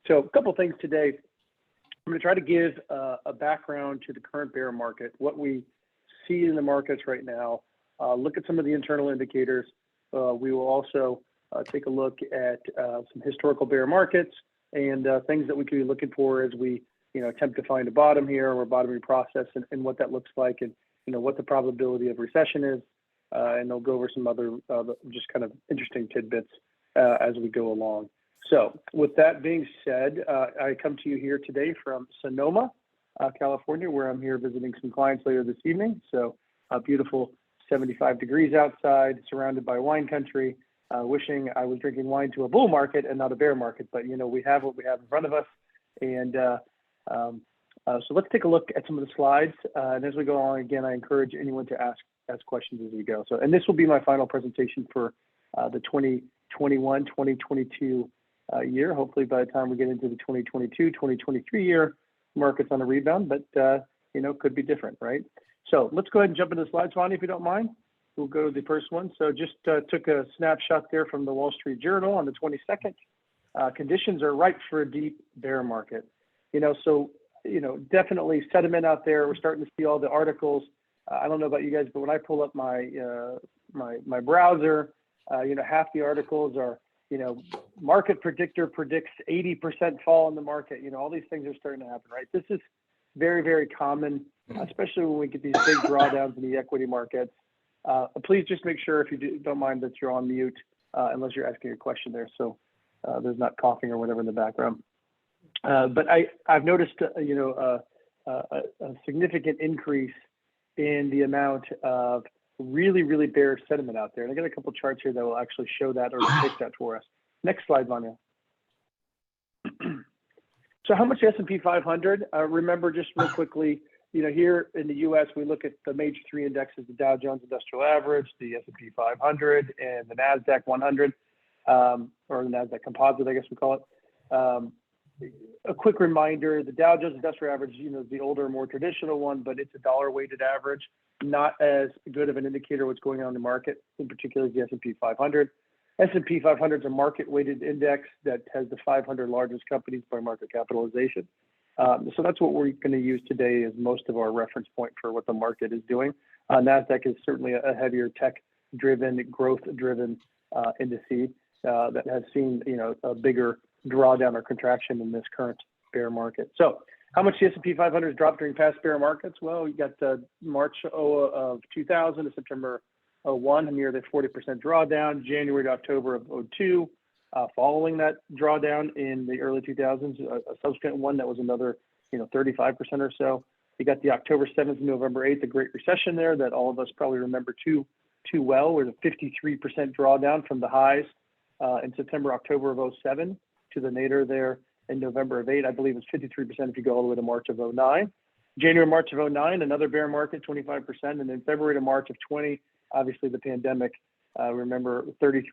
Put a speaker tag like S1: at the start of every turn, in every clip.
S1: So a couple things today. I'm going to try to give a background to the current bear market, what we see in the markets right now, look at some of the internal indicators. We will also take a look at some historical bear markets and things that we could be looking for as we attempt to find a bottom here or a bottoming process, and what that looks like, and what the probability of recession is. And they'll go over some other just kind of interesting tidbits as we go along. So with that being said, I come to you here today from Sonoma, California, where I'm here visiting some clients later this evening. So a beautiful 75 degrees outside, surrounded by wine country. Wishing I was drinking wine to a bull market and not a bear market, but we have what we have in front of us. And so let's take a look at some of the slides. And as we go on, again, I encourage anyone to ask questions as we go. So, and this will be my final presentation for the 2021-2022 year. Hopefully by the time we get into the 2022-2023 year, market's on a rebound, but could be different, right? So let's go ahead and jump into the slides, Vani, if you don't mind. We'll go to the first one. So just took a snapshot there from the Wall Street Journal on the 22nd. Conditions are ripe for a deep bear market. Definitely sentiment out there. We're starting to see all the articles. I don't know about you guys, but when I pull up my my browser, half the articles are, market predictor predicts 80% fall in the market. All these things are starting to happen, right? This is very, very common, especially when we get these big drawdowns in the equity markets. Please just make sure, if you don't mind, that you're on mute, unless you're asking a question there. So there's not coughing or whatever in the background. But I've noticed, a significant increase in the amount of really, really bearish sentiment out there. And I got a couple charts here that will actually show that or depict that for us. Next slide, Vanya. So how much S&P 500? Remember, just real quickly, here in the U.S., we look at the major three indexes: the Dow Jones Industrial Average, the S&P 500, and the NASDAQ 100, or the NASDAQ Composite, I guess we call it. A quick reminder, the Dow Jones Industrial Average, is the older, more traditional one, but it's a dollar-weighted average, not as good of an indicator of what's going on in the market, in particular the S&P 500. S&P 500 is a market-weighted index that has the 500 largest companies by market capitalization. So that's what we're going to use today as most of our reference point for what the market is doing. NASDAQ is certainly a heavier tech-driven, growth-driven indice that has seen, a bigger drawdown or contraction in this current bear market. So how much the S&P 500 has dropped during past bear markets? Well, you got March of 2000 to September 01, a nearly 40% drawdown, January to October of 02. Following that drawdown in the early 2000s, a subsequent one that was another, 35% or so. You got the October 7th to November 8th, the Great Recession there that all of us probably remember too well, where the 53% drawdown from the highs in September, October of 07 to the nadir there in November of 8. I believe it's 53% if you go all the way to March of 09. January, March of 09, another bear market, 25%. And then February to March of 20, obviously the pandemic, remember 33%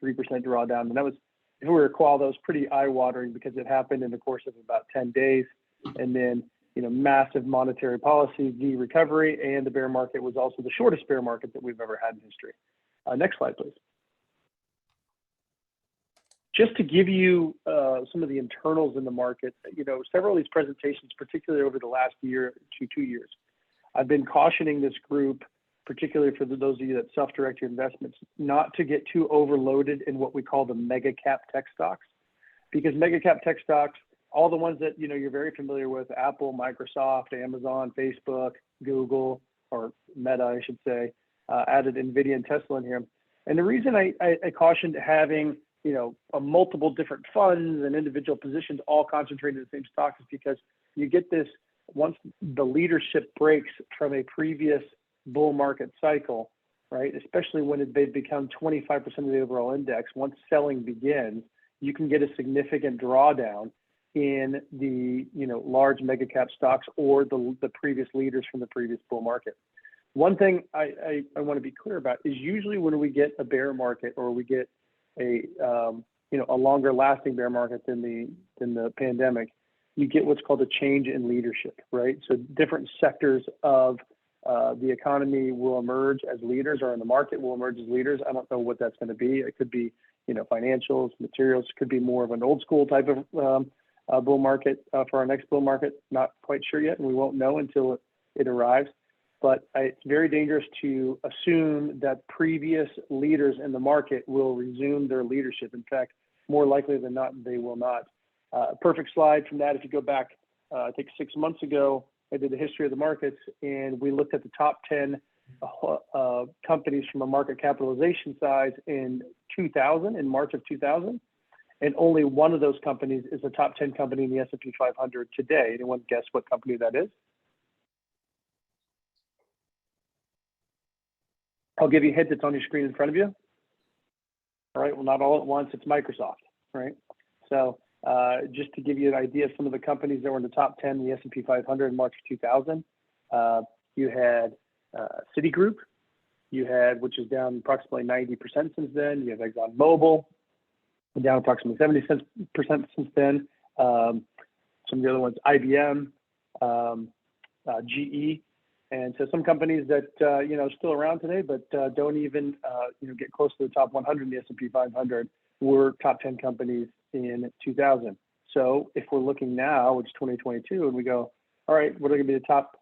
S1: drawdown. And that was, if we recall, that was pretty eye-watering because it happened in the course of about 10 days. And then, massive monetary policy, the recovery, and the bear market was also the shortest bear market that we've ever had in history. Next slide, please. Just to give you some of the internals in the market, several of these presentations, particularly over the last year to 2 years, I've been cautioning this group, particularly for those of you that self-direct your investments, not to get too overloaded in what we call the mega cap tech stocks, because mega cap tech stocks, all the ones that you're very familiar with, Apple, Microsoft, Amazon, Facebook, Google, or Meta, I should say, added NVIDIA and Tesla in here. And the reason I cautioned having a multiple different funds and individual positions all concentrated in the same stock is because you get this, once the leadership breaks from a previous bull market cycle, right? Especially when they become 25% of the overall index, once selling begins, you can get a significant drawdown in the large mega cap stocks or the previous leaders from the previous bull market. One thing I want to be clear about is usually when we get a bear market or we get a longer lasting bear market than the pandemic, you get what's called a change in leadership, right? So different sectors of the economy will emerge as leaders, or in the market will emerge as leaders. I don't know what that's going to be. It could be, financials, materials. Could be more of an old school type of bull market for our next bull market. Not quite sure yet, and we won't know until it arrives. But it's very dangerous to assume that previous leaders in the market will resume their leadership. In fact, more likely than not, they will not. Perfect slide from that. If you go back, I think 6 months ago, I did the history of the markets, and we looked at the top 10 companies from a market capitalization size in March of 2000, and only one of those companies is a top 10 company in the S&P 500 today. Anyone guess what company that is? I'll give you a hint. It's on your screen in front of you. All right, well, not all at once. It's Microsoft, right? So just to give you an idea of some of the companies that were in the top 10 in the S&P 500 in March of 2000, you had Citigroup, which is down approximately 90% since then. You have ExxonMobil, down approximately 70% since then. Some of the other ones, IBM, GE. And so some companies that, are still around today, but don't even, get close to the top 100 in the S&P 500 were top 10 companies in 2000. So if we're looking now, which is 2022, and we go, all right, what are going to be the top,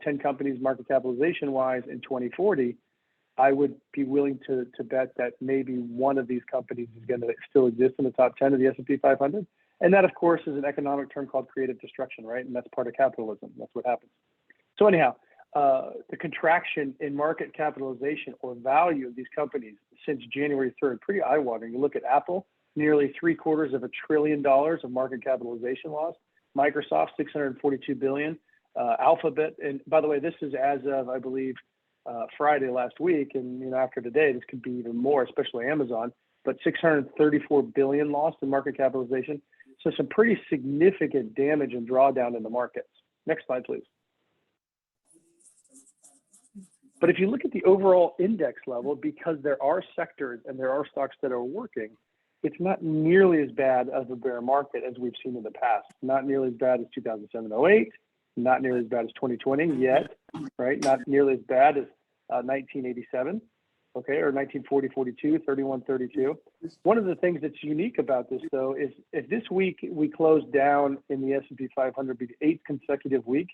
S1: 10 companies market capitalization wise in 2040? I would be willing to bet that maybe one of these companies is going to still exist in the top 10 of the S&P 500. And that, of course, is an economic term called creative destruction, right? And that's part of capitalism. That's what happens. So anyhow, the contraction in market capitalization or value of these companies since January 3rd, pretty eye-watering. You look at Apple, nearly $750 billion of market capitalization loss. Microsoft, $642 billion. Alphabet, and by the way, this is as of, I believe, Friday last week, and after today, this could be even more, especially Amazon. But $634 billion lost in market capitalization. So some pretty significant damage and drawdown in the markets. Next slide, please. But if you look at the overall index level, because there are sectors and there are stocks that are working, it's not nearly as bad as a bear market as we've seen in the past. Not nearly as bad as 2007-08, not nearly as bad as 2020 yet, right? Not nearly as bad as 1987, okay, or 1940-42, 31-32. One of the things that's unique about this, though, is if this week we close down in the S&P 500, be the 8th consecutive week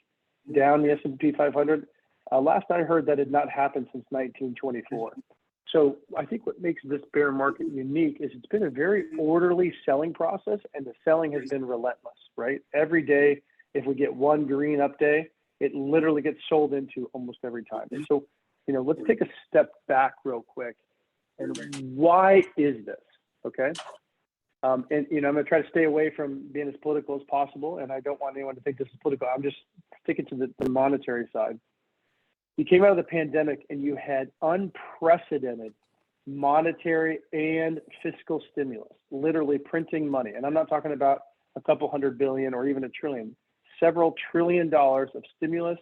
S1: down the S&P 500. Last I heard, that had not happened since 1924. So I think what makes this bear market unique is it's been a very orderly selling process, and the selling has been relentless, right? Every day, if we get one green up day, it literally gets sold into almost every time. And so, let's take a step back real quick. And why is this, okay? And, I'm going to try to stay away from being as political as possible, and I don't want anyone to think this is political. I'm just sticking to the monetary side. You came out of the pandemic and you had unprecedented monetary and fiscal stimulus, literally printing money. And I'm not talking about a couple $100 billion or even $1 trillion, several $1 trillion of stimulus.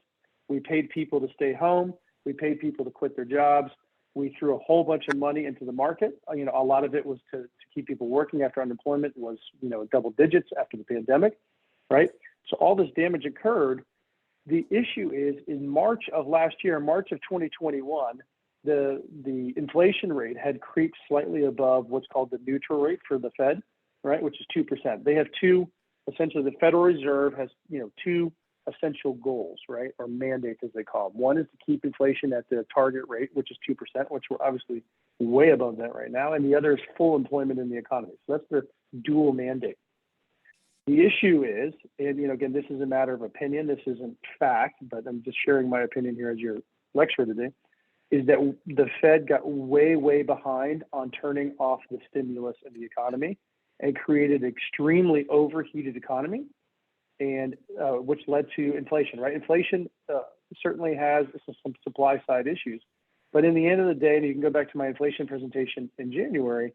S1: We paid people to stay home. We paid people to quit their jobs. We threw a whole bunch of money into the market. A lot of it was to keep people working after unemployment was, double digits after the pandemic, right? So all this damage occurred. The issue is in March of last year, March of 2021, the inflation rate had creeped slightly above what's called the neutral rate for the Fed, right, which is 2%. They have essentially the Federal Reserve has, two essential goals, right, or mandates as they call them. One is to keep inflation at the target rate, which is 2%, which we're obviously way above that right now. And the other is full employment in the economy. So that's the dual mandate. The issue is, and again, this is a matter of opinion. This isn't fact, but I'm just sharing my opinion here as your lecturer today, is that the Fed got way, way behind on turning off the stimulus in the economy and created an extremely overheated economy, and which led to inflation, right? Inflation certainly has some supply side issues, but in the end of the day, and you can go back to my inflation presentation in January,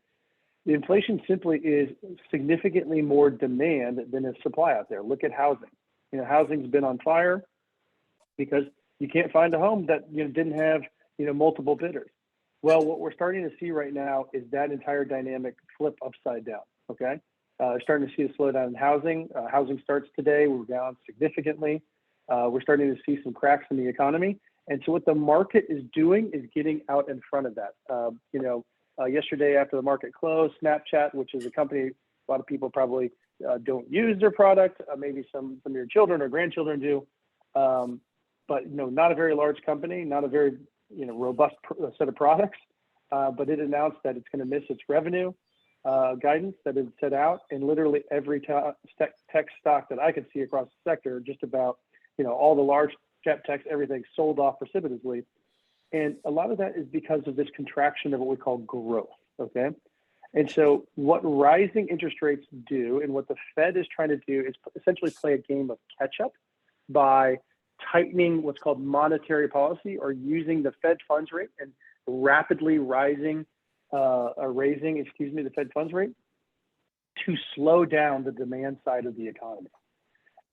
S1: the inflation simply is significantly more demand than is supply out there. Look at housing. Housing's been on fire because you can't find a home that didn't have multiple bidders. Well, what we're starting to see right now is that entire dynamic flip upside down. Okay, starting to see a slowdown in housing. Housing starts today. We're down significantly. We're starting to see some cracks in the economy. And so what the market is doing is getting out in front of that. yesterday after the market closed. Snapchat, which is a company a lot of people probably don't use their product. Maybe some of your children or grandchildren do. But not a very large company, not a very robust set of products. But it announced that it's going to miss its revenue guidance that it set out, and literally every tech stock that I could see across the sector, just about all the large cap techs, everything sold off precipitously. And a lot of that is because of this contraction of what we call growth. Okay. And so what rising interest rates do, and what the Fed is trying to do, is essentially play a game of catch up by tightening what's called monetary policy, or using the Fed funds rate and rapidly raising the Fed funds rate to slow down the demand side of the economy.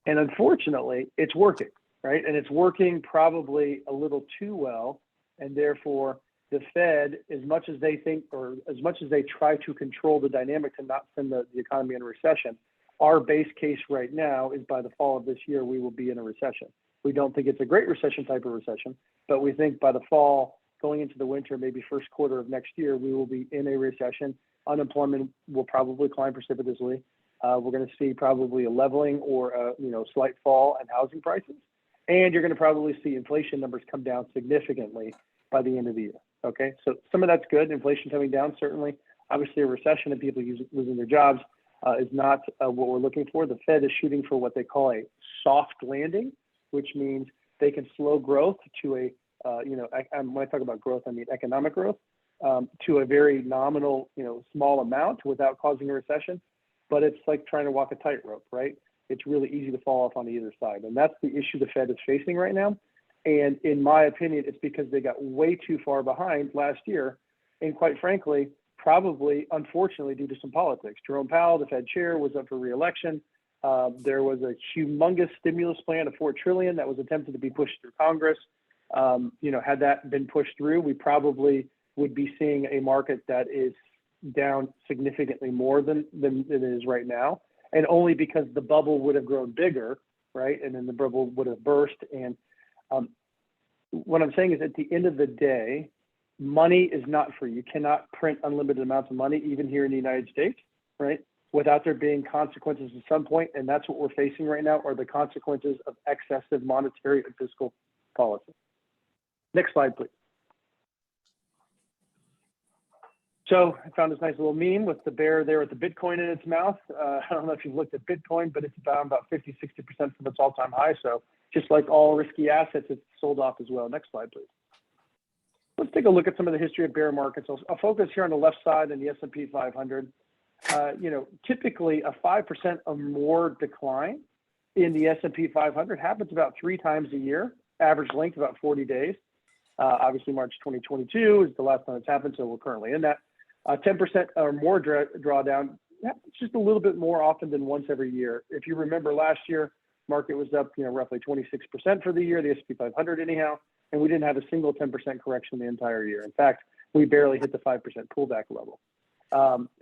S1: And unfortunately, it's working, right? And it's working probably a little too well. And therefore, the Fed, as much as they think, or as much as they try to control the dynamic to not send the economy in a recession, our base case right now is by the fall of this year, we will be in a recession. We don't think it's a great recession type of recession, but we think by the fall, going into the winter, maybe first quarter of next year, we will be in a recession. Unemployment will probably climb precipitously. We're going to see probably a leveling or a slight fall in housing prices. And you're going to probably see inflation numbers come down significantly by the end of the year. Okay, so some of that's good. Inflation coming down, certainly. Obviously, a recession and people losing their jobs is not what we're looking for. The Fed is shooting for what they call a soft landing, which means they can slow growth to a, when I talk about growth, I mean economic growth, to a very nominal, small amount without causing a recession. But it's like trying to walk a tightrope, right? It's really easy to fall off on either side. And that's the issue the Fed is facing right now. And in my opinion, it's because they got way too far behind last year. And quite frankly, probably, unfortunately, due to some politics. Jerome Powell, the Fed chair, was up for re-election. There was a humongous stimulus plan of $4 trillion that was attempted to be pushed through Congress. Had that been pushed through, we probably would be seeing a market that is down significantly more than it is right now. And only because the bubble would have grown bigger, right? And then the bubble would have burst. And what I'm saying is, at the end of the day, money is not free. You cannot print unlimited amounts of money, even here in the United States, right? Without there being consequences at some point. And that's what we're facing right now, are the consequences of excessive monetary and fiscal policy. Next slide, please. So I found this nice little meme with the bear there with the Bitcoin in its mouth. I don't know if you've looked at Bitcoin, but it's down about 50, 60% from its all-time high. So just like all risky assets, it's sold off as well. Next slide, please. Let's take a look at some of the history of bear markets. I'll focus here on the left side in the S&P 500. Typically a 5% or more decline in the S&P 500 happens about 3 times a year, average length about 40 days. Obviously, March 2022 is the last time it's happened, so we're currently in that. 10% or more drawdown, it's just a little bit more often than once every year. If you remember last year, market was up, roughly 26% for the year, the S&P 500 anyhow, and we didn't have a single 10% correction the entire year. In fact, we barely hit the 5% pullback level.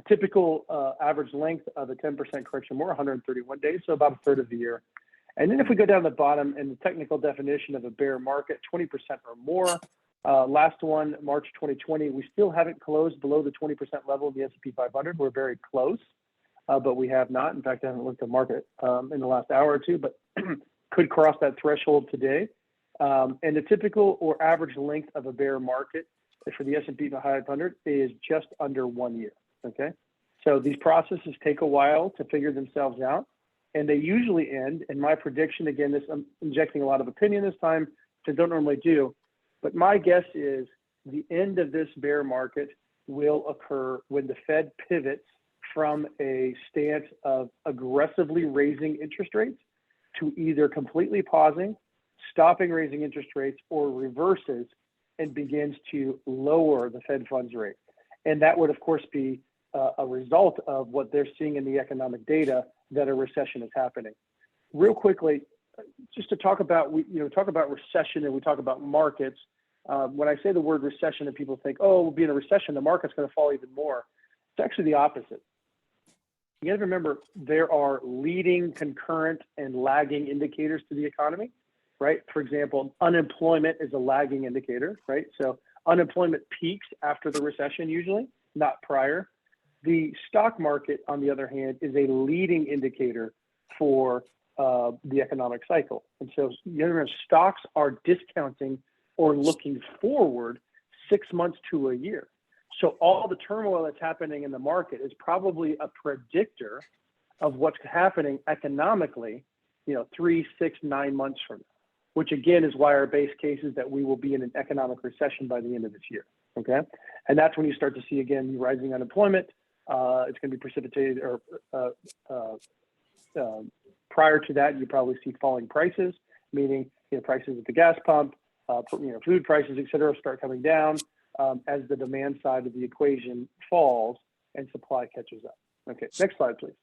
S1: Typical average length of a 10% correction more, 131 days, so about a third of the year. And then if we go down the bottom in the technical definition of a bear market, 20% or more. Last one, March 2020, we still haven't closed below the 20% level of the S&P 500. We're very close, but we have not. In fact, I haven't looked at market in the last hour or two, but could cross that threshold today. And the typical or average length of a bear market for the S&P 500 is just under 1 year, okay? So these processes take a while to figure themselves out, and they usually end, and my prediction, again, I'm injecting a lot of opinion this time, which I don't normally do, but my guess is the end of this bear market will occur when the Fed pivots from a stance of aggressively raising interest rates to either completely pausing, stopping raising interest rates, or reverses and begins to lower the Fed funds rate. And that would, of course, be a result of what they're seeing in the economic data, that a recession is happening. Real quickly, just to talk about, talk about recession and we talk about markets. When I say the word recession and people think, oh, we'll be in a recession, the market's going to fall even more. It's actually the opposite. You got to remember, there are leading, concurrent, and lagging indicators to the economy, right? For example, unemployment is a lagging indicator, right? So unemployment peaks after the recession usually, not prior. The stock market, on the other hand, is a leading indicator for the economic cycle. And so stocks are discounting or looking forward 6 months to a year. So all the turmoil that's happening in the market is probably a predictor of what's happening economically, 3, 6, 9 months from now, which again is why our base case is that we will be in an economic recession by the end of this year. Okay. And that's when you start to see again rising unemployment. It's going to be precipitated, or prior to that, you probably see falling prices, meaning prices at the gas pump, food prices, et cetera, start coming down as the demand side of the equation falls and supply catches up. Okay, next slide, please.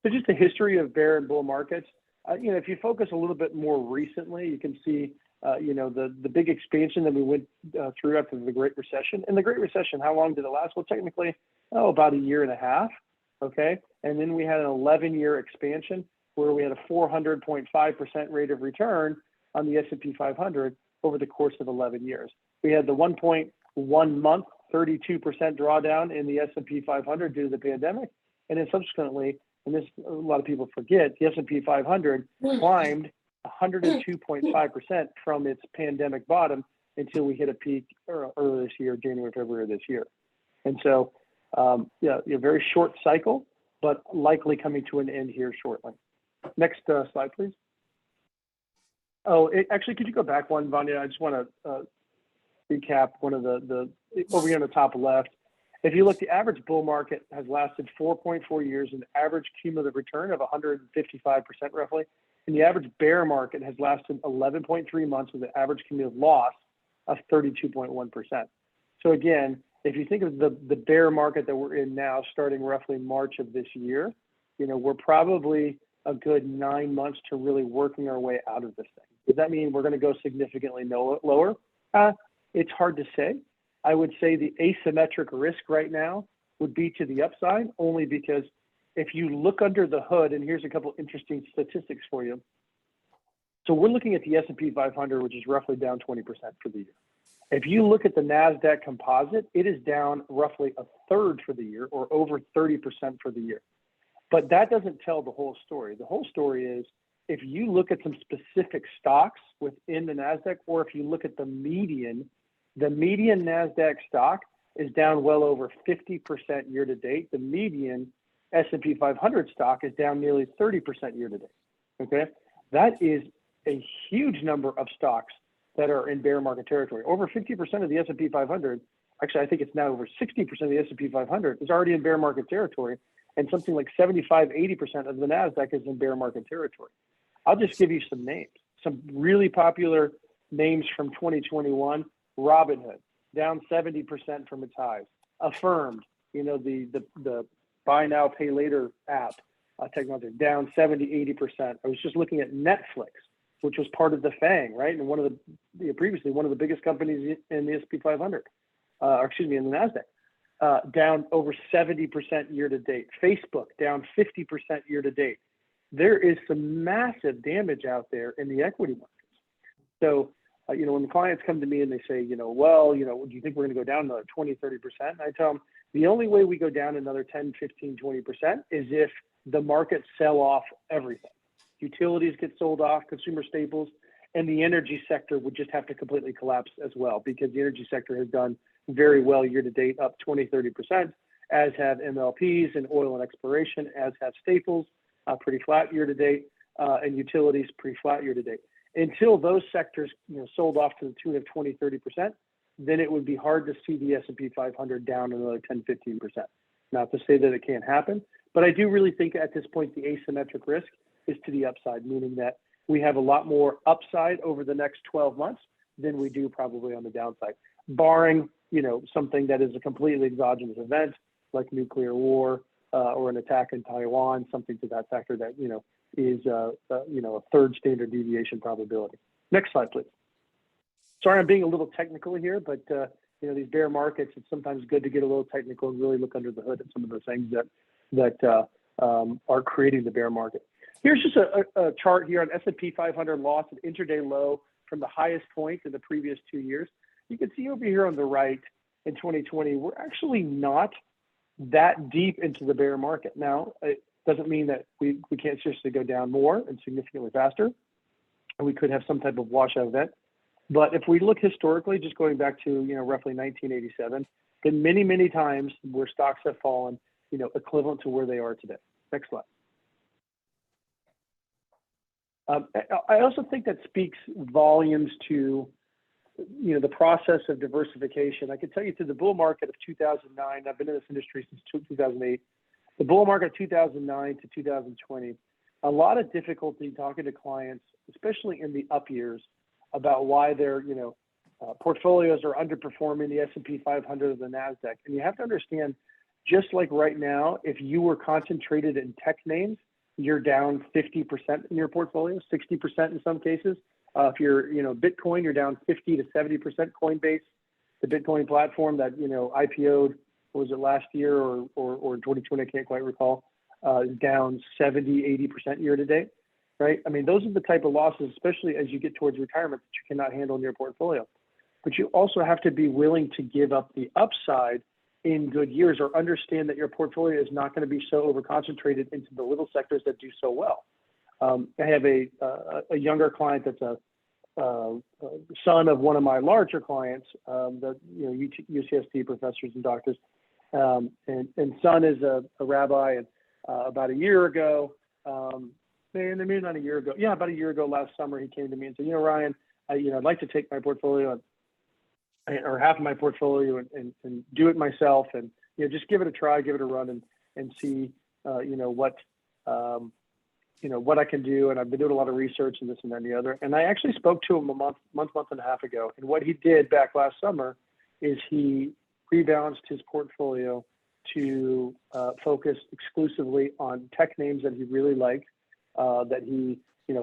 S1: So just the history of bear and bull markets. If you focus a little bit more recently, you can see the big expansion that we went through after the Great Recession. And the Great Recession, how long did it last? Well, technically, about a year and a half. Okay, and then we had an 11-year expansion where we had a 400.5% rate of return on the S&P 500 over the course of 11 years. We had the 1.1 month 32% drawdown in the S&P 500 due to the pandemic, and then subsequently, and this a lot of people forget, the S&P 500 climbed 102.5% from its pandemic bottom until we hit a peak earlier this year, January, February of this year. And so, a very short cycle, but likely coming to an end here shortly. Next slide, please. Oh, actually, could you go back one, Vanya? I just want to recap one of the over here on the top left. If you look, the average bull market has lasted 4.4 years, an average cumulative return of 155% roughly. And the average bear market has lasted 11.3 months with an average cumulative loss of 32.1%. So again, if you think of the bear market that we're in now, starting roughly March of this year, we're probably a good 9 months to really working our way out of this thing. Does that mean we're going to go significantly lower? It's hard to say. I would say the asymmetric risk right now would be to the upside, only because if you look under the hood, and here's a couple interesting statistics for you. So we're looking at the S&P 500, which is roughly down 20% for the year. If you look at the NASDAQ composite, it is down roughly a third for the year, or over 30% for the year. But that doesn't tell the whole story. The whole story is if you look at some specific stocks within the NASDAQ, or if you look at the median NASDAQ stock is down well over 50% year to date. The median S&P 500 stock is down nearly 30% year to date. Okay, that is a huge number of stocks that are in bear market territory. Over 50% of the S&P 500, actually I think it's now over 60% of the S&P 500 is already in bear market territory, and something like 75-80% of the NASDAQ is in bear market territory. I'll just give you some names, some really popular names from 2021. Robinhood, down 70% from its highs. Affirmed, the buy now, pay later app technology, down 70-80%. I was just looking at Netflix, which was part of the FANG, right? And previously one of the biggest companies in the S&P 500, in the NASDAQ, down over 70% year to date. Facebook, down 50% year to date. There is some massive damage out there in the equity markets. So, when the clients come to me and they say, do you think we're going to go down another 20, 30%? And I tell them, the only way we go down another 10, 15, 20% is if the markets sell off everything. Utilities get sold off, consumer staples, and the energy sector would just have to completely collapse as well, because the energy sector has done very well year to date, up 20, 30%, as have MLPs and oil and exploration, as have staples, pretty flat year to date, and utilities pretty flat year to date. Until those sectors sold off to the tune of 20, 30%, then it would be hard to see the S&P 500 down another 10, 15%. Not to say that it can't happen, but I do really think at this point the asymmetric risk is to the upside, meaning that we have a lot more upside over the next 12 months than we do probably on the downside, barring something that is a completely exogenous event like nuclear war or an attack in Taiwan, something to that factor that is a third standard deviation probability. Next slide, please. Sorry, I'm being a little technical here, but these bear markets, it's sometimes good to get a little technical and really look under the hood at some of the things that are creating the bear market. Here's just a chart here on S&P 500 loss and intraday low from the highest point in the previous 2 years. You can see over here on the right in 2020, we're actually not that deep into the bear market. Now, it doesn't mean that we can't seriously go down more and significantly faster, and we could have some type of washout event. But if we look historically, just going back to roughly 1987, then many times where stocks have fallen, equivalent to where they are today. Next slide. I also think that speaks volumes to the process of diversification. I can tell you through the bull market of 2009, I've been in this industry since 2008, the bull market of 2009 to 2020, a lot of difficulty talking to clients, especially in the up years, about why their portfolios are underperforming the S&P 500 or the NASDAQ. And you have to understand, just like right now, if you were concentrated in tech names, you're down 50% in your portfolio, 60% in some cases. If you're, Bitcoin, you're down 50 to 70%. Coinbase, the Bitcoin platform that, IPO'd, was it last year or 2020, I can't quite recall, is down 70, 80% year to date, right? I mean, those are the type of losses, especially as you get towards retirement, that you cannot handle in your portfolio. But you also have to be willing to give up the upside in good years, or understand that your portfolio is not going to be so over-concentrated into the little sectors that do so well. I have a younger client that's a son of one of my larger clients, that UCSD professors and doctors, and son is a rabbi. And about a year ago, maybe not a year ago, about a year ago, last summer, he came to me and said, Ryan, I'd like to take my portfolio or half of my portfolio and do it myself, and just give it a try, give it a run, and see what I can do. And I've been doing a lot of research and this and that and the other. And I actually spoke to him a month and a half ago. And what he did back last summer is he rebalanced his portfolio to focus exclusively on tech names that he really liked, that he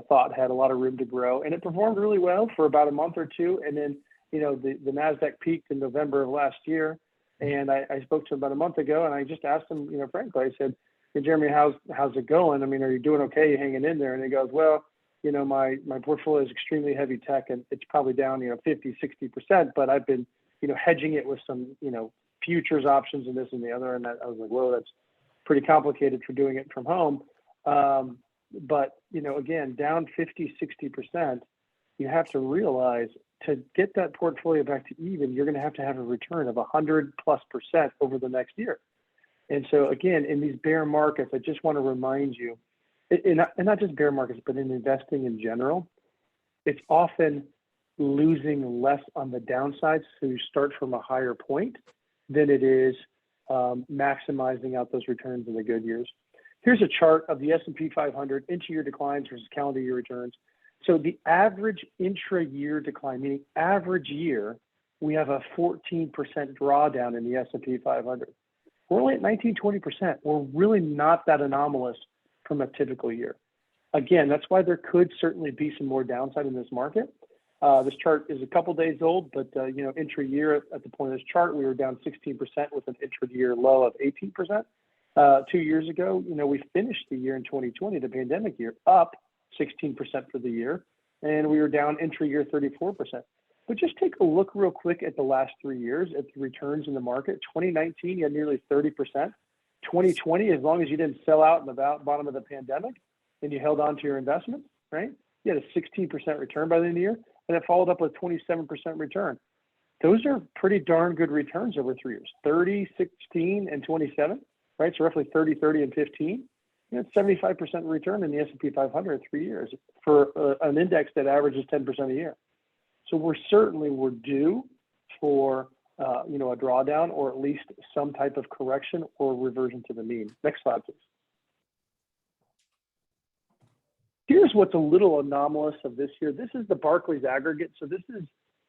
S1: thought had a lot of room to grow. And it performed really well for about a month or two. And then the NASDAQ peaked in November of last year. And I spoke to him about a month ago, and I just asked him, frankly, I said, hey, Jeremy, how's it going? I mean, are you doing okay? You hanging in there? And he goes, well, my portfolio is extremely heavy tech, and it's probably down, 50, 60%, but I've been, hedging it with some, futures options and this and the other. And I was like, whoa, that's pretty complicated for doing it from home. But, again, down 50, 60%, you have to realize to get that portfolio back to even, you're going to have a return of 100+% over the next year. And so, again, in these bear markets, I just want to remind you, and not just bear markets, but in investing in general, it's often losing less on the downside, so you start from a higher point, than it is maximizing out those returns in the good years. Here's a chart of the S&P 500 intra-year declines versus calendar year returns. So the average intra-year decline, meaning average year, we have a 14% drawdown in the S&P 500. We're only at 19, 20%. We're really not that anomalous from a typical year. Again, that's why there could certainly be some more downside in this market. This chart is a couple days old, but intra-year at the point of this chart, we were down 16% with an intra-year low of 18%. 2 years ago, we finished the year in 2020, the pandemic year, up 16% for the year, and we were down intra-year 34%. But just take a look real quick at the last 3 years at the returns in the market. 2019, you had nearly 30%. 2020, as long as you didn't sell out in the bottom of the pandemic and you held on to your investments, right? You had a 16% return by the end of the year, and it followed up with 27% return. Those are pretty darn good returns over 3 years. 30, 16, and 27, right? So roughly 30, 30, and 15. It's 75% return in the S&P 500 in 3 years for an index that averages 10% a year. So we're due for a drawdown, or at least some type of correction or reversion to the mean. Next slide, please. Here's what's a little anomalous of this year. This is the Barclays aggregate. So this is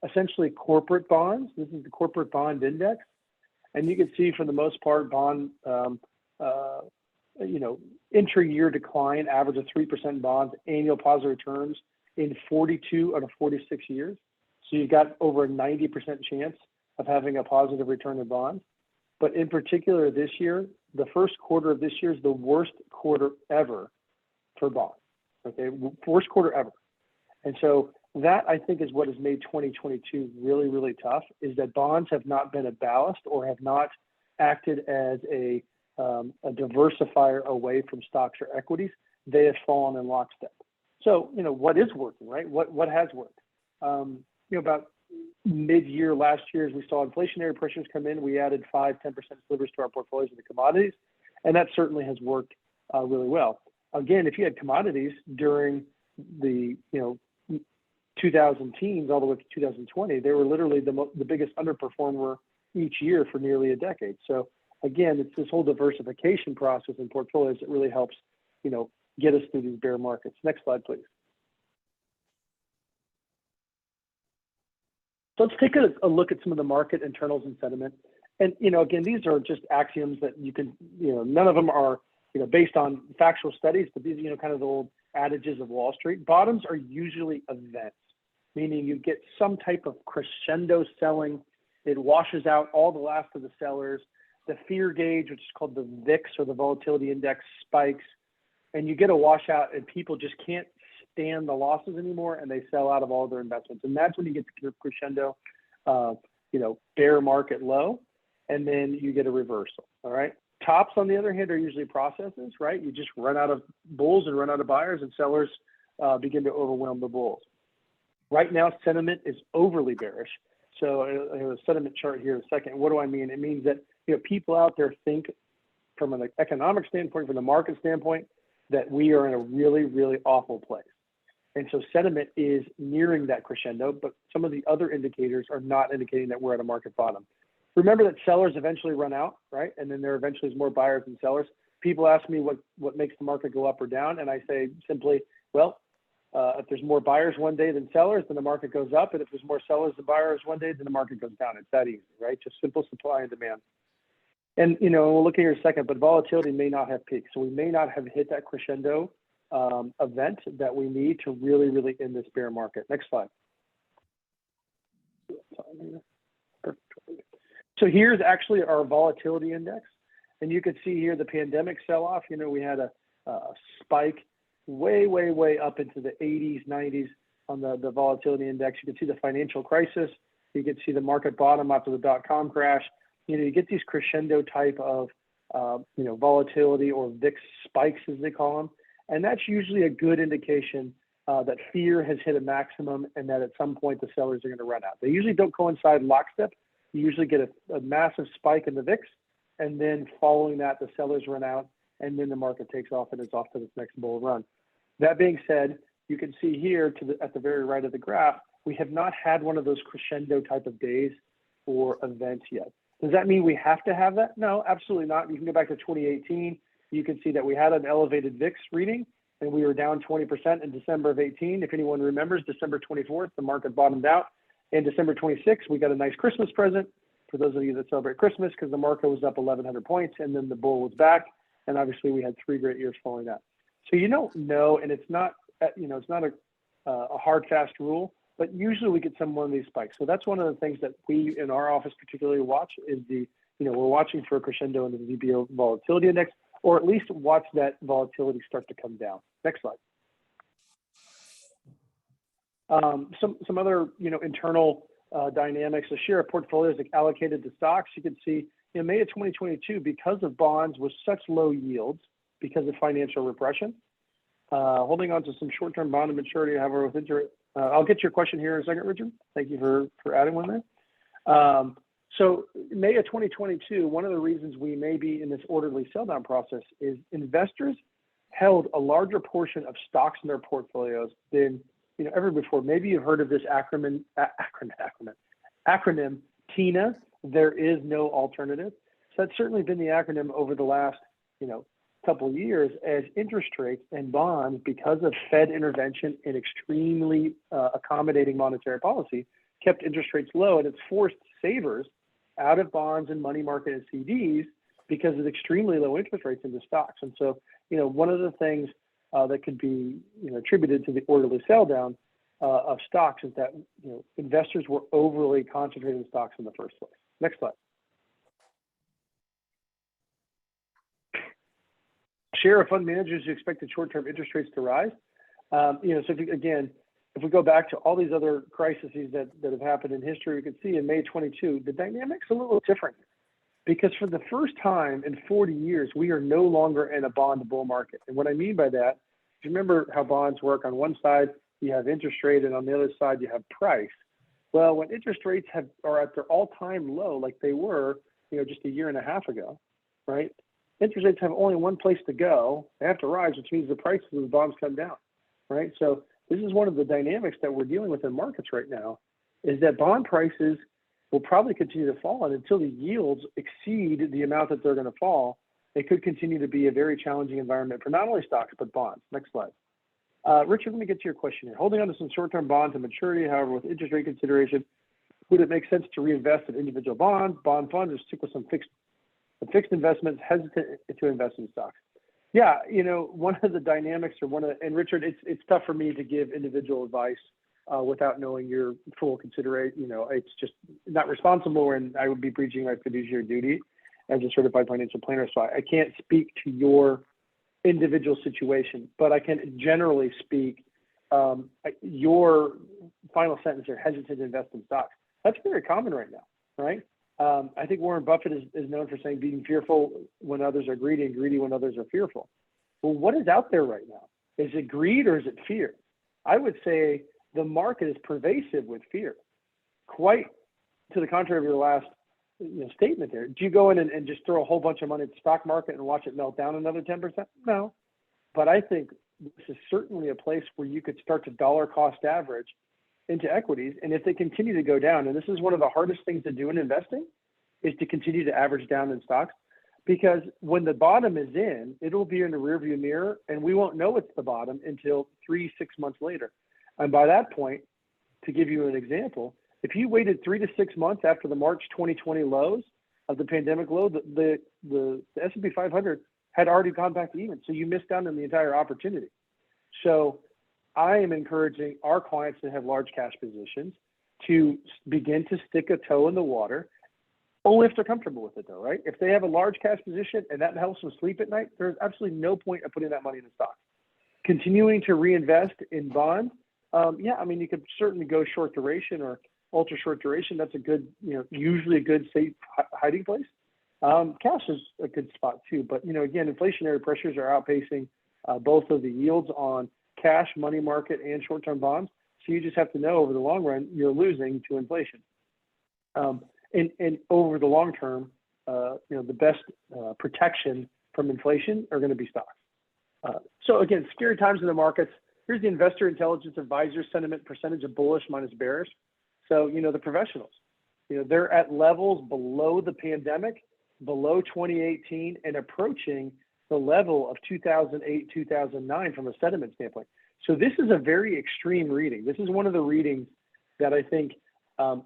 S1: essentially corporate bonds. This is the corporate bond index. And you can see for the most part, bond, intra-year decline, average of 3% bonds, annual positive returns in 42 out of 46 years. So you've got over a 90% chance of having a positive return in bonds. But in particular this year, the first quarter of this year is the worst quarter ever for bonds. Okay, worst quarter ever. And so that I think is what has made 2022 really, really tough, is that bonds have not been a ballast or have not acted as a diversifier away from stocks or equities. They have fallen in lockstep. So, what is working, right? What has worked? About mid-year last year, as we saw inflationary pressures come in, we added 5-10% slivers to our portfolios of the commodities, and that certainly has worked really well. Again, if you had commodities during the 2000 teens all the way to 2020, they were literally the biggest underperformer each year for nearly a decade. So again, it's this whole diversification process in portfolios that really helps, get us through these bear markets. Next slide, please. So let's take a look at some of the market internals and sentiment. And, again, these are just axioms that you can, none of them are, based on factual studies, but these, kind of the old adages of Wall Street. Bottoms are usually events, meaning you get some type of crescendo selling. It washes out all the last of the sellers. The fear gauge, which is called the VIX or the volatility index, spikes, and you get a washout, and people just can't stand the losses anymore, and they sell out of all their investments. And that's when you get the crescendo, bear market low, and then you get a reversal. All right. Tops, on the other hand, are usually processes, right? You just run out of bulls and run out of buyers, and sellers begin to overwhelm the bulls. Right now, sentiment is overly bearish. So I have a sentiment chart here in a second. What do I mean? It means that people out there think from an economic standpoint, from the market standpoint, that we are in a really, really awful place. And so sentiment is nearing that crescendo, but some of the other indicators are not indicating that we're at a market bottom. Remember that sellers eventually run out, right? And then there eventually is more buyers than sellers. People ask me what makes the market go up or down, and I say simply, well, if there's more buyers one day than sellers, then the market goes up. And if there's more sellers than buyers one day, then the market goes down. It's that easy, right? Just simple supply and demand. And, we'll look at here in a second, but volatility may not have peaked. So we may not have hit that crescendo event that we need to really, really end this bear market. Next slide. So here's actually our volatility index. And you can see here the pandemic sell-off. We had a spike way, way, way up into the 80s, 90s on the volatility index. You can see the financial crisis. You can see the market bottom after the dot-com crash. You get these crescendo type of, volatility or VIX spikes, as they call them. And that's usually a good indication that fear has hit a maximum and that at some point the sellers are going to run out. They usually don't coincide lockstep. You usually get a massive spike in the VIX, and then following that, the sellers run out, and then the market takes off and it's off to this next bull run. That being said, you can see here at the very right of the graph, we have not had one of those crescendo type of days or events yet. Does that mean we have to have that? No, absolutely not. You can go back to 2018. You can see that we had an elevated VIX reading, and we were down 20% in December of 18. If anyone remembers, December 24th, the market bottomed out. And December 26th, we got a nice Christmas present for those of you that celebrate Christmas, because the market was up 1,100 points, and then the bull was back. And obviously, we had 3 great years following that. So you don't know, and it's not, it's not a hard, fast rule, but usually we get some one of these spikes. So that's one of the things that we in our office particularly watch is we're watching for a crescendo in the VBO volatility index, or at least watch that volatility start to come down. Next slide. Some other internal dynamics. A share of portfolios allocated to stocks. You can see in May of 2022, because of bonds with such low yields, because of financial repression, holding on to some short-term bond and maturity. I'll get your question here in a second, Richard. Thank you for adding one there. So May of 2022, one of the reasons we may be in this orderly sell-down process is investors held a larger portion of stocks in their portfolios than ever before. Maybe you've heard of this acronym, TINA, there is no alternative. So that's certainly been the acronym over the last, couple of years as interest rates and bonds, because of Fed intervention and extremely accommodating monetary policy, kept interest rates low, and it's forced savers out of bonds and money market and CDs because of extremely low interest rates into stocks. And so, one of the things that could be attributed to the orderly sell down of stocks is that investors were overly concentrated in stocks in the first place. Next slide. Share of fund managers who expected short-term interest rates to rise. So again, if we go back to all these other crises that have happened in history, we can see in May 22, the dynamic's a little different because for the first time in 40 years, we are no longer in a bond bull market. And what I mean by that, if you remember how bonds work, on one side, you have interest rate, and on the other side, you have price. Well, when interest rates are at their all-time low, like they were, just a year and a half ago, right? Interest rates have only one place to go. They have to rise, which means the prices of the bonds come down, right? So this is one of the dynamics that we're dealing with in markets right now, is that bond prices will probably continue to fall, and until the yields exceed the amount that they're going to fall, it could continue to be a very challenging environment for not only stocks, but bonds. Next slide. Richard, let me get to your question here. Holding on to some short-term bonds to maturity, however, with interest rate consideration, would it make sense to reinvest in individual bonds, bond funds, or stick with some fixed investments, hesitant to invest in stocks? Yeah, one of the dynamics and Richard, it's tough for me to give individual advice without knowing your full consideration. It's just not responsible, and I would be breaching my fiduciary duty as a certified financial planner. So I can't speak to your individual situation, but I can generally speak. Your final sentence here, hesitant to invest in stocks. That's very common right now, right? I think Warren Buffett is known for saying being fearful when others are greedy and greedy when others are fearful. Well, what is out there right now? Is it greed or is it fear? I would say the market is pervasive with fear. Quite to the contrary of your last statement there. Do you go in and just throw a whole bunch of money at the stock market and watch it melt down another 10%? No. But I think this is certainly a place where you could start to dollar cost average into equities. And if they continue to go down, and this is one of the hardest things to do in investing, is to continue to average down in stocks. Because when the bottom is in, it'll be in the rearview mirror, and we won't know it's the bottom until 3-6 months later. And by that point, to give you an example, if you waited 3 to 6 months after the March 2020 lows of the pandemic low, the S&P 500 had already gone back to even. So you missed out on the entire opportunity. So I am encouraging our clients to have large cash positions to begin to stick a toe in the water, only if they're comfortable with it though, right? If they have a large cash position and that helps them sleep at night, there's absolutely no point of putting that money in the stock. Continuing to reinvest in bonds, you could certainly go short duration or ultra short duration. That's a good, usually a good safe hiding place. Cash is a good spot too, but again, inflationary pressures are outpacing both of the yields on cash, money market, and short-term bonds. So you just have to know over the long run, you're losing to inflation. And over the long term, the best protection from inflation are going to be stocks. So again, scary times in the markets. Here's the Investor Intelligence Advisor sentiment percentage of bullish minus bearish. So, the professionals, they're at levels below the pandemic, below 2018, and approaching the level of 2008, 2009 from a sentiment standpoint. So this is a very extreme reading. This is one of the readings that I think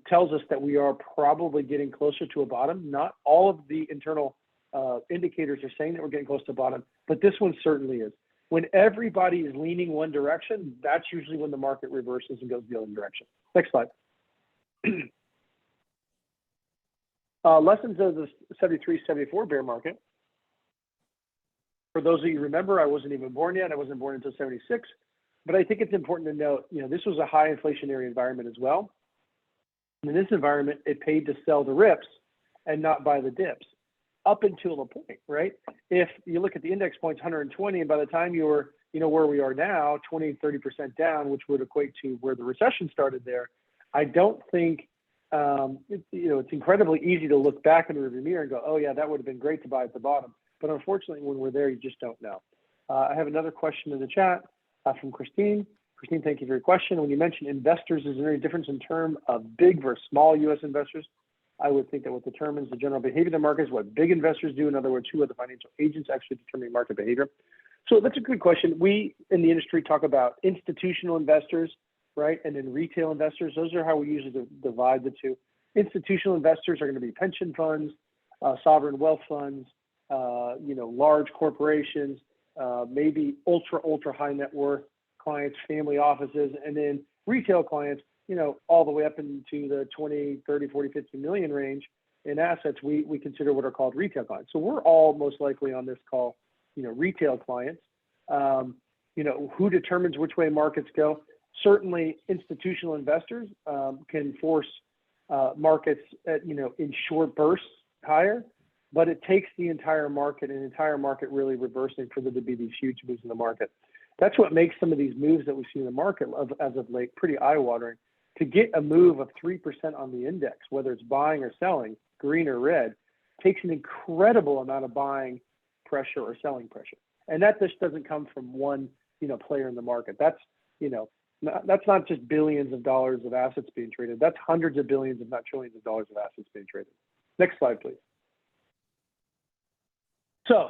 S1: tells us that we are probably getting closer to a bottom. Not all of the internal indicators are saying that we're getting close to bottom, but this one certainly is. When everybody is leaning one direction, that's usually when the market reverses and goes the other direction. Next slide. Lessons of the 73-74 bear market. For those of you who remember, I wasn't even born yet. I wasn't born until 76. But I think it's important to note, this was a high inflationary environment as well. And in this environment, it paid to sell the rips and not buy the dips up until a point, right? If you look at the index points, 120, and by the time you were, where we are now, 20, 30% down, which would equate to where the recession started there, I don't think, it's incredibly easy to look back in the rearview mirror and go, oh yeah, that would have been great to buy at the bottom. But unfortunately, when we're there, you just don't know. I have another question in the chat from Christine. Christine, thank you for your question. When you mentioned investors, is there any difference in terms of big versus small U.S. investors? I would think that what determines the general behavior of the market is what big investors do. In other words, who are the financial agents actually determining market behavior? So that's a good question. We in the industry talk about institutional investors, right? And then retail investors. Those are how we usually divide the two. Institutional investors are going to be pension funds, sovereign wealth funds, large corporations, maybe ultra high net worth clients, family offices, and then retail clients, all the way up into the 20, 30, 40, 50 million range in assets, we consider what are called retail clients. So we're all most likely on this call, retail clients. Who determines which way markets go? certainly institutional investors can force markets at, in short bursts higher, but it takes the entire market really reversing for there to be these huge moves in the market. That's what makes some of these moves that we see in the market as of late pretty eye-watering. To get a move of 3% on the index, whether it's buying or selling, green or red, takes an incredible amount of buying pressure or selling pressure. And that just doesn't come from one, player in the market. That's not just billions of dollars of assets being traded. That's hundreds of billions, if not trillions of dollars of assets being traded. Next slide, please. So,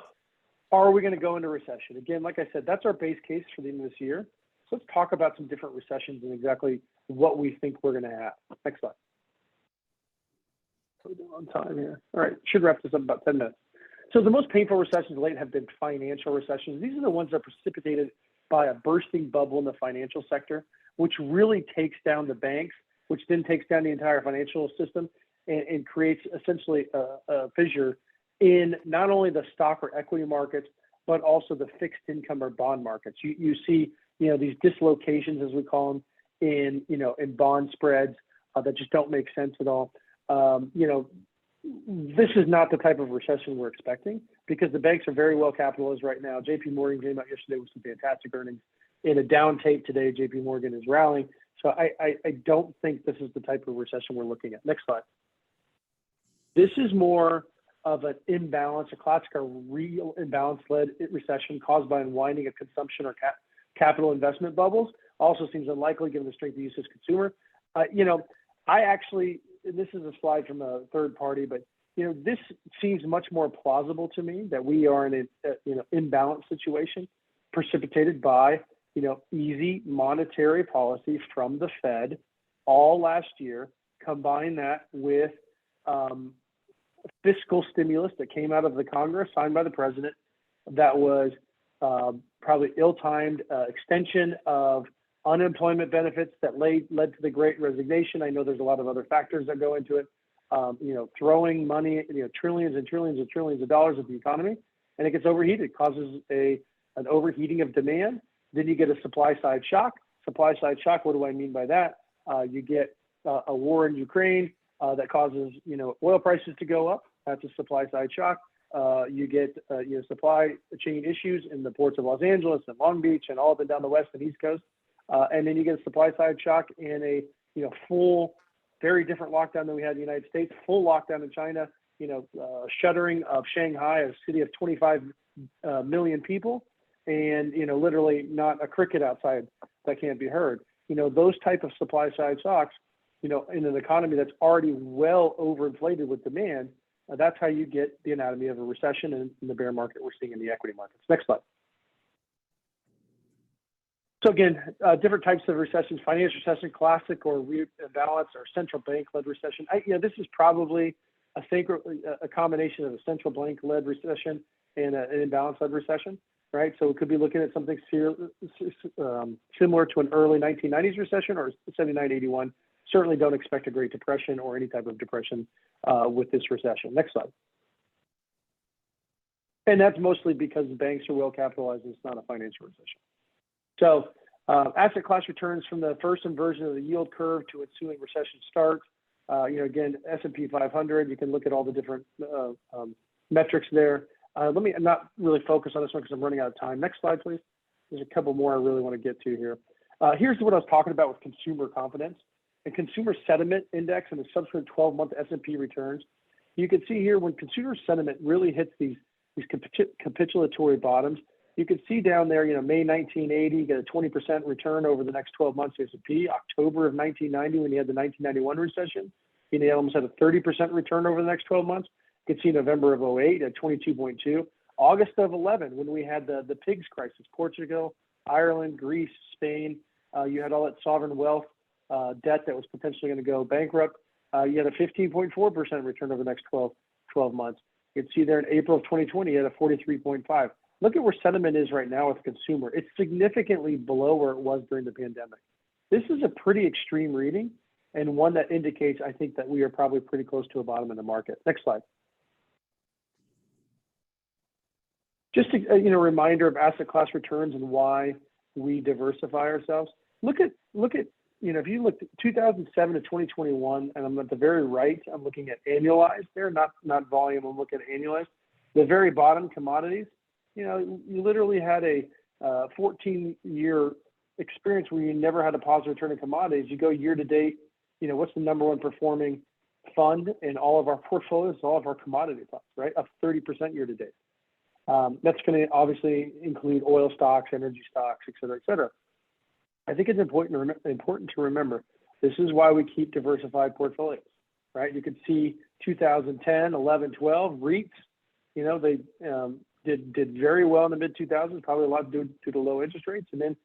S1: are we going to go into recession? Again, like I said, that's our base case for the end of this year. So let's talk about some different recessions and exactly what we think we're going to have. Next slide. So we're on time here. All right, should wrap this up in about 10 minutes. So the most painful recessions late have been financial recessions. These are the ones that are precipitated by a bursting bubble in the financial sector, which really takes down the banks, which then takes down the entire financial system and creates essentially a fissure in not only the stock or equity markets, but also the fixed income or bond markets. You see, these dislocations, as we call them, in bond spreads that just don't make sense at all. This is not the type of recession we're expecting because the banks are very well capitalized right now. JP Morgan came out yesterday with some fantastic earnings. In a down tape today, JP Morgan is rallying. So I don't think this is the type of recession we're looking at. Next slide. This is more of an imbalance, a classic real imbalance-led recession caused by unwinding of consumption or capital investment bubbles. Also seems unlikely given the strength of the U.S. consumer. I actually, this is a slide from a third party, but this seems much more plausible to me that we are in an imbalance situation precipitated by easy monetary policy from the Fed all last year. Combine that with fiscal stimulus that came out of the Congress, signed by the president, that was probably ill-timed extension of unemployment benefits that led to the Great Resignation. I know there's a lot of other factors that go into it. Throwing money, trillions and trillions and trillions of dollars at the economy, and it gets overheated. It causes an overheating of demand. Then you get a supply side shock. Supply side shock. What do I mean by that? You get a war in Ukraine that causes oil prices to go up. That's a supply side shock. You get supply chain issues in the ports of Los Angeles and Long Beach and all up and down the West and East Coast. And then you get a supply side shock in a full, very different lockdown than we had in the United States. Full lockdown in China. Shuttering of Shanghai, a city of 25 million people, and literally not a cricket outside that can't be heard. Those type of supply side shocks. In an economy that's already well overinflated with demand, that's how you get the anatomy of a recession and the bear market we're seeing in the equity markets. Next slide. So again, different types of recessions: financial recession, classic or imbalance, or central bank-led recession. This is probably a combination of a central bank-led recession and an imbalance-led recession, right? So we could be looking at something similar to an early 1990s recession or 79-81. Certainly don't expect a Great Depression or any type of depression with this recession. Next slide. And that's mostly because the banks are well capitalized and it's not a financial recession. So asset class returns from the first inversion of the yield curve to ensuing recession start. Again, S&P 500, you can look at all the different metrics there. Let me not really focus on this one because I'm running out of time. Next slide, please. There's a couple more I really want to get to here. Here's what I was talking about with consumer confidence. The consumer sentiment index and the subsequent 12-month S&P returns. You can see here when consumer sentiment really hits these capitulatory bottoms, you can see down there, May 1980, you get a 20% return over the next 12 months S&P. October of 1990, when you had the 1991 recession, you almost had a 30% return over the next 12 months. You can see November of 08 at 22.2. August of 11, when we had the pigs crisis, Portugal, Ireland, Greece, Spain, you had all that sovereign wealth debt that was potentially going to go bankrupt. You had a 15.4% return over the next 12 months. You can see there in April of 2020, you had a 43.5. Look at where sentiment is right now with the consumer. It's significantly below where it was during the pandemic. This is a pretty extreme reading and one that indicates, I think, that we are probably pretty close to a bottom in the market. Next slide. Just a reminder of asset class returns and why we diversify ourselves. look at if you looked at 2007 to 2021, and I'm at the very right, I'm looking at annualized there, not volume. I'm looking at annualized. The very bottom, commodities. You literally had a 14-year experience where you never had a positive return in commodities. You go year to date. What's the number one performing fund in all of our portfolios? All of our commodity funds, right? Up 30% year to date. That's going to obviously include oil stocks, energy stocks, et cetera, et cetera. I think it's important to remember, this is why we keep diversified portfolios, right? You could see 2010, 11, 12, REITs, they did very well in the mid-2000s, probably a lot due to low interest rates. And then,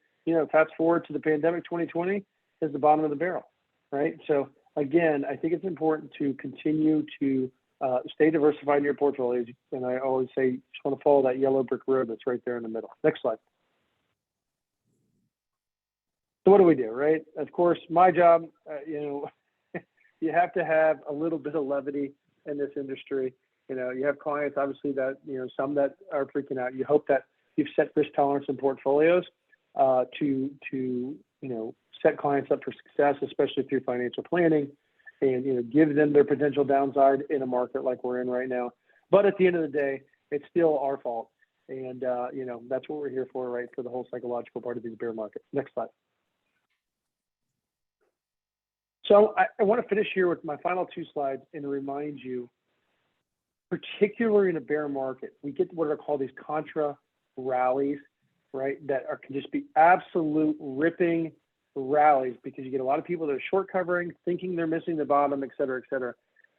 S1: fast forward to the pandemic, 2020 is the bottom of the barrel, right? So again, I think it's important to continue to stay diversified in your portfolios. And I always say, just want to follow that yellow brick road that's right there in the middle. Next slide. So what do we do, right? Of course, my job, you have to have a little bit of levity in this industry. You have clients, obviously, that, some that are freaking out. You hope that you've set risk tolerance in portfolios to set clients up for success, especially through financial planning, and, give them their potential downside in a market like we're in right now. But at the end of the day, it's still our fault. And, that's what we're here for, right? For the whole psychological part of these bear markets. Next slide. So I want to finish here with my final two slides and remind you, particularly in a bear market, we get what are called these contra rallies, right? That can just be absolute ripping rallies because you get a lot of people that are short covering, thinking they're missing the bottom, et cetera, et cetera.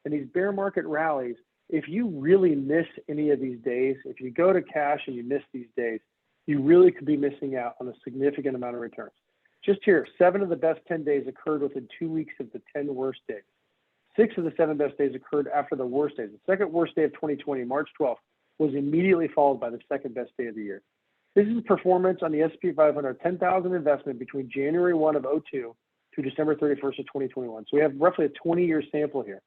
S1: And these bear market rallies, if you really miss any of these days, if you go to cash and you miss these days, you really could be missing out on a significant amount of returns. Just here, 7 of the best 10 days occurred within 2 weeks of the 10 worst days. 6 of the 7 best days occurred after the worst days. The second worst day of 2020, March 12th, was immediately followed by the second best day of the year. This is performance on the S&P 500, 10,000 investment between January 1 of 2002 to December 31st of 2021. So we have roughly a 20-year sample here.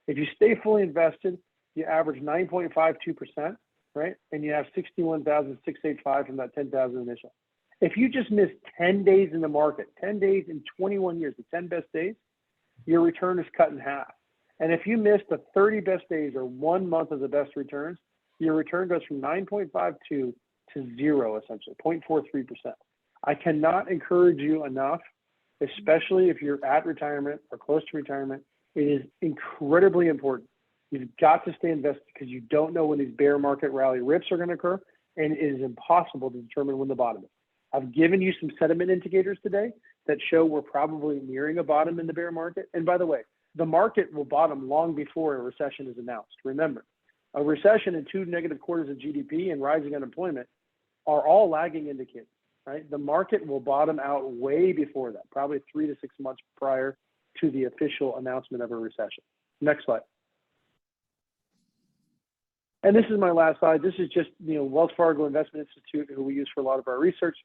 S1: If you stay fully invested, you average 9.52%, right? And you have 61,685 from that 10,000 initial. If you just miss 10 days in the market, 10 days in 21 years, the 10 best days, your return is cut in half. And if you miss the 30 best days or 1 month of the best returns, your return goes from 9.52 to 0, essentially, 0.43%. I cannot encourage you enough, especially if you're at retirement or close to retirement. It is incredibly important. You've got to stay invested because you don't know when these bear market rally rips are going to occur, and it is impossible to determine when the bottom is. I've given you some sentiment indicators today that show we're probably nearing a bottom in the bear market. And by the way, the market will bottom long before a recession is announced. Remember, a recession and 2 negative quarters of GDP and rising unemployment are all lagging indicators, right? The market will bottom out way before that, probably 3 to 6 months prior to the official announcement of a recession. Next slide. And this is my last slide. This is just, Wells Fargo Investment Institute, who we use for a lot of our research,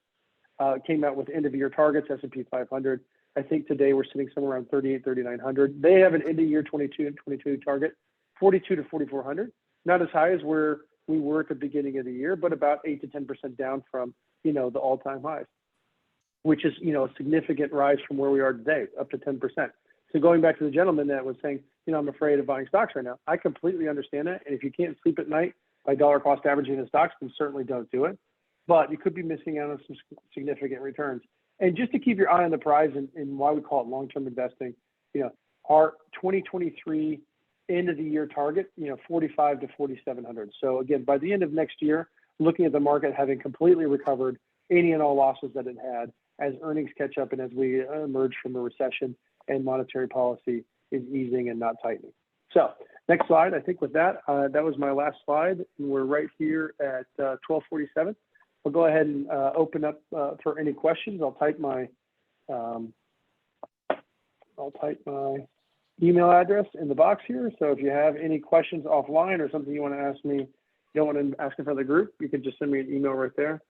S1: came out with end-of-year targets, S&P 500. I think today we're sitting somewhere around 38, 3,900. They have an end-of-year 22 target, 42 to 4,400. Not as high as where we were at the beginning of the year, but about 8 to 10% down from, the all-time highs, which is, a significant rise from where we are today, up to 10%. So going back to the gentleman that was saying, I'm afraid of buying stocks right now, I completely understand that. And if you can't sleep at night by dollar cost averaging the stocks, then certainly don't do it. But you could be missing out on some significant returns. And just to keep your eye on the prize and why we call it long-term investing, our 2023 end of the year target, 45 to 4,700. So again, by the end of next year, looking at the market having completely recovered any and all losses that it had as earnings catch up and as we emerge from a recession and monetary policy is easing and not tightening. So next slide. I think with that, that was my last slide. And we're right here at 12:47. We'll go ahead and open up for any questions. I'll type my email address in the box here. So if you have any questions offline or something you want to ask me, you don't want to ask in front of the group, you can just send me an email right there.